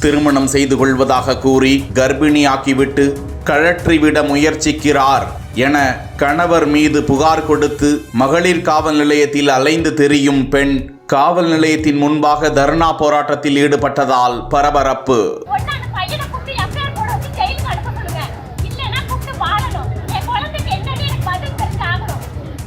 திருமணம் செய்து கொள்வதாக கூறி கர்ப்பிணியாக்கிவிட்டு கழற்றிவிட முயற்சிக்கிறார் என கணவர் மீது புகார் கொடுத்து மகளிர் காவல் நிலையத்தில் அலைந்து திரியும் பெண் காவல் நிலையத்தின் முன்பாக தர்ணா போராட்டத்தில் ஈடுபட்டதால் பரபரப்பு.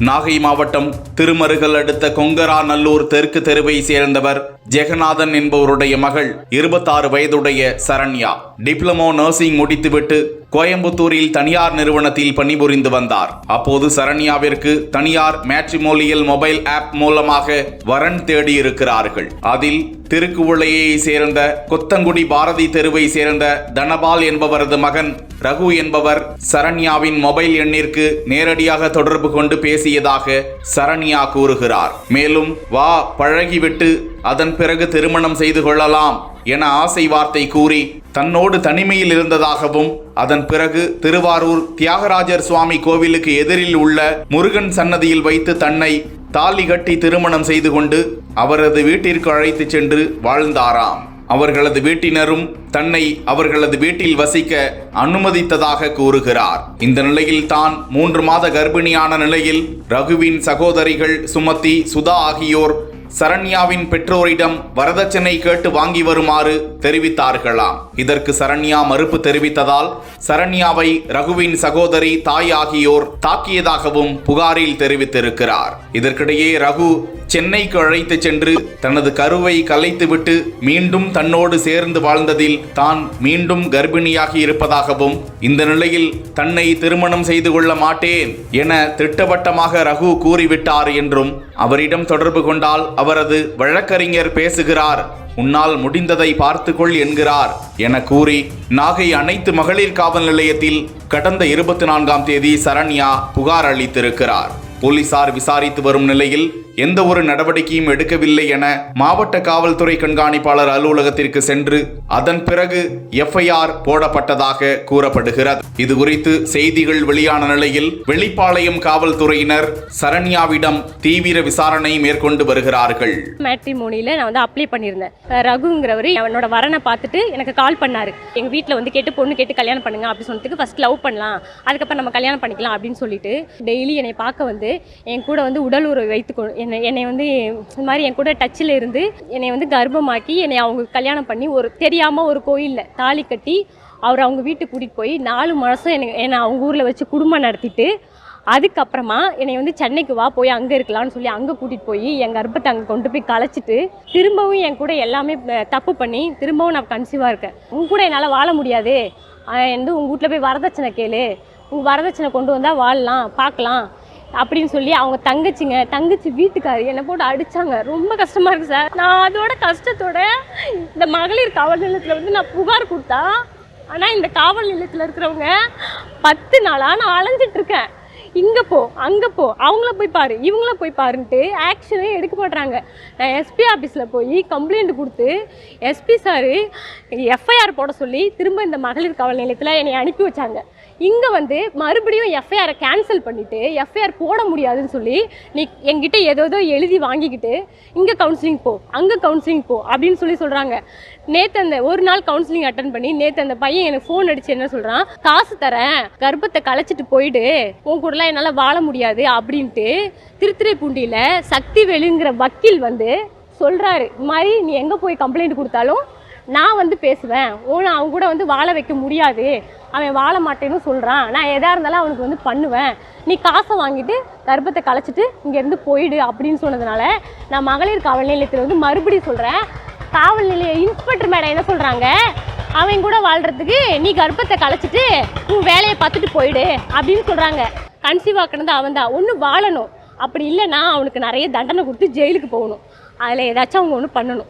நாகை மாவட்டம் திருமருகல் அடுத்த கொங்கராநல்லூர் தெற்கு தெருவை சேர்ந்தவர் ஜெகநாதன் என்பவருடைய மகள் 26 வயதுடைய சரண்யா டிப்ளமோ நர்சிங் முடித்துவிட்டு கோயம்புத்தூரில் தனியார் நிறுவனத்தில் பணிபுரிந்து வந்தார். அப்போது சரண்யாவிற்கு தனியார் மேட்ரிமோனியல் மொபைல் ஆப் மூலமாக வரன் தேடி இருக்கிறார்கள். அதில் திருக்குவளையை சேர்ந்த கொத்தங்குடி பாரதி தெருவை சேர்ந்த தனபால் என்பவரது மகன் ரகு என்பவர் சரண்யாவின் மொபைல் எண்ணிற்கு நேரடியாக தொடர்பு கொண்டு பேசியதாக சரண்யா கூறுகிறார். மேலும் வா பழகிவிட்டு அதன் பிறகு திருமணம் செய்து கொள்ளலாம் என ஆசை வார்த்தை கூறி தன்னோடு தனிமையில் இருந்ததாகவும் அதன் பிறகு திருவாரூர் தியாகராஜர் சுவாமி கோவிலுக்கு எதிரில் உள்ள முருகன் சன்னதியில் வைத்து தன்னை தாலி கட்டி திருமணம் செய்து கொண்டு அவரது வீட்டிற்கு அழைத்து சென்று வாழ்ந்தாராம். அவர்களது வீட்டினரும் தன்னை அவர்களது வீட்டில் வசிக்க அனுமதித்ததாக கூறுகிறார். இந்த நிலையில் தான் 3 மாத கர்ப்பிணியான நிலையில் ரகுவின் சகோதரிகள் சுமதி, சுதா ஆகியோர் சரண்யாவின் பெற்றோரிடம் வரதட்சணை கேட்டு வாங்கி வருமாறு தெரிவித்தார்களாம். இதற்கு சரண்யா மறுப்பு தெரிவித்ததால் சரண்யாவை ரகுவின் சகோதரி, தாய் ஆகியோர் தாக்கியதாகவும் புகாரில் தெரிவித்திருக்கிறார். இதற்கிடையே ரகு சென்னைக்கு அழைத்து சென்று தனது கருவை கலைத்துவிட்டு மீண்டும் தன்னோடு சேர்ந்து வாழ்ந்ததில் தான் மீண்டும் கர்ப்பிணியாகி இருப்பதாகவும் இந்த நிலையில் தன்னை திருமணம் செய்து கொள்ள மாட்டேன் என திட்டவட்டமாக ரகு கூறிவிட்டார் என்றும் அவரிடம் தொடர்பு கொண்டால் அவரது வழக்கறிஞர் பேசுகிறார், உன்னால் முடிந்ததை பார்த்துக்கொள் என்கிறார் என கூறி நாகை அனைத்து மகளிர் காவல் நிலையத்தில் கடந்த 24ஆம் தேதி சரண்யா புகார் அளித்திருக்கிறார். போலீசார் விசாரித்து வரும் நிலையில் எந்த ஒரு நடவடிக்கையும் எடுக்கவில்லை என மாவட்ட காவல்துறை கண்காணிப்பாளர் அலுவலகத்திற்கு சென்று அதன் பிறகு எஃப்ஐஆர் போடப்பட்டதாக கூறப்படுகிறது. இது குறித்து செய்திகள் வெளியான நிலையில் வெளிப்பாளையம் காவல்துறையினர் சரண்யாவிடம் தீவிர விசாரணை மேற்கொண்டு வருகிறார்கள். மேட்ரிமோனியில் நான் வந்து அப்ளை பண்ணியிருந்தேன். ரகுங்கிறவர் என்னோட வரனை பார்த்துட்டு எனக்கு கால் பண்ணாரு. எங்கள் வீட்டில் வந்து கேட்டு பொண்ணு கேட்டு கல்யாணம் பண்ணுங்க அப்படின்னு சொன்னதுக்கு ஃபர்ஸ்ட் லவ் பண்ணலாம், அதுக்கப்புறம் நம்ம கல்யாணம் பண்ணிக்கலாம் அப்படின்னு சொல்லிட்டு டெய்லி என்னை பார்க்க வந்து என் கூட வந்து உடல் உறவு வைத்து என்னை வந்து இந்த மாதிரி என் கூட டச்சில் இருந்து என்னை வந்து கர்ப்பமாக்கி என்னை அவங்க கல்யாணம் பண்ணி ஒரு தெரியாமல் ஒரு கோயிலில் தாலி கட்டி அவர் அவங்க வீட்டுக்கு கூட்டிகிட்டு போய் 4 மாதம் என்னை அவங்க ஊரில் வச்சு குடும்பம் நடத்திட்டு அதுக்கப்புறமா என்னை வந்து சென்னைக்கு வா போய் அங்கே இருக்கலாம்னு சொல்லி அங்கே கூட்டிகிட்டு போய் என் கர்ப்பத்தை அங்கே கொண்டு போய் கலைச்சிட்டு திரும்பவும் என் கூட எல்லாமே தப்பு பண்ணி திரும்பவும் நான் கன்சீவாக இருக்கேன். உங்க கூட என்னால் வாழ முடியாது, வந்து உங்கள் வீட்டில் போய் வரதட்சணை கேளு, உங்கள் வரதட்சணை கொண்டு வந்தால் வாழலாம் பார்க்கலாம் அப்படின்னு சொல்லி அவங்க தங்கச்சி வீட்டுக்காரு என்னை போட்டு அடித்தாங்க. ரொம்ப கஷ்டமாக இருக்குது சார். நான் அதோட கஷ்டத்தோட இந்த மகளிர் காவல் நிலையத்தில் வந்து நான் புகார் கொடுத்தா, ஆனால் இந்த காவல் நிலையத்தில் இருக்கிறவங்க 10 நாளாக நான் அலைஞ்சிட்ருக்கேன். இங்கே போ அங்கே போ, அவங்கள போய் பாரு இவங்கள போய் பாருன்ட்டு ஆக்ஷனே எடுக்க மாட்டாங்க. நான் எஸ்பி ஆஃபீஸில் போய் கம்ப்ளைண்ட் கொடுத்து எஸ்பி சார் எஃப்ஐஆர் போட சொல்லி திரும்ப இந்த மகளிர் காவல் நிலையத்தில் என்னை அனுப்பி வச்சாங்க. இங்கே வந்து மறுபடியும் எஃப்ஐஆரை கேன்சல் பண்ணிவிட்டு எஃப்ஐஆர் போட முடியாதுன்னு சொல்லி நீ என்கிட்ட ஏதோ எழுதி வாங்கிக்கிட்டு இங்கே கவுன்சிலிங் போ அங்கே கவுன்சிலிங் போ அப்படின்னு சொல்கிறாங்க. நேற்று அந்த ஒரு நாள் கவுன்சிலிங் அட்டன் பண்ணி நேற்று அந்த பையன் எனக்கு ஃபோன் அடிச்சு என்ன சொல்கிறான், காசு தரேன் கர்ப்பத்தை கலைச்சிட்டு போயிடு, உன் கூடலாம் என்னால் வாழ முடியாது அப்படின்ட்டு திருத்துறைப்பூண்டியில் சக்திவேலுங்கிற வக்கீல் வந்து சொல்கிறாரு. இது மாதிரி நீ எங்கே போய் கம்ப்ளைண்ட் கொடுத்தாலும் நான் வந்து பேசுவேன், அவங்க கூட வந்து வாழ வைக்க முடியாது, அவன் வாழ மாட்டேன்னு சொல்கிறான், நான் எதாக இருந்தாலும் அவனுக்கு வந்து பண்ணுவேன், நீ காசை வாங்கிட்டு கர்ப்பத்தை கலைச்சிட்டு இங்கேருந்து போயிடு அப்படின்னு சொன்னதுனால நான் மகளிர் காவல் நிலையத்தில் வந்து மறுபடியும் சொல்கிறேன். காவல் நிலைய இன்ஸ்பெக்டர் மேடம் என்ன சொல்கிறாங்க, அவன் கூட வாழ்கிறதுக்கு நீ கர்ப்பத்தை கலைச்சிட்டு உன் வேலையை பார்த்துட்டு போயிடு அப்படின்னு சொல்கிறாங்க. கன்சீவ் ஆக்கினது அவன் தான், ஒன்று வாழணும், அப்படி இல்லைன்னா அவனுக்கு நிறைய தண்டனை கொடுத்து ஜெயிலுக்கு போகணும், அதில் ஏதாச்சும் அவங்க ஒன்று பண்ணணும்.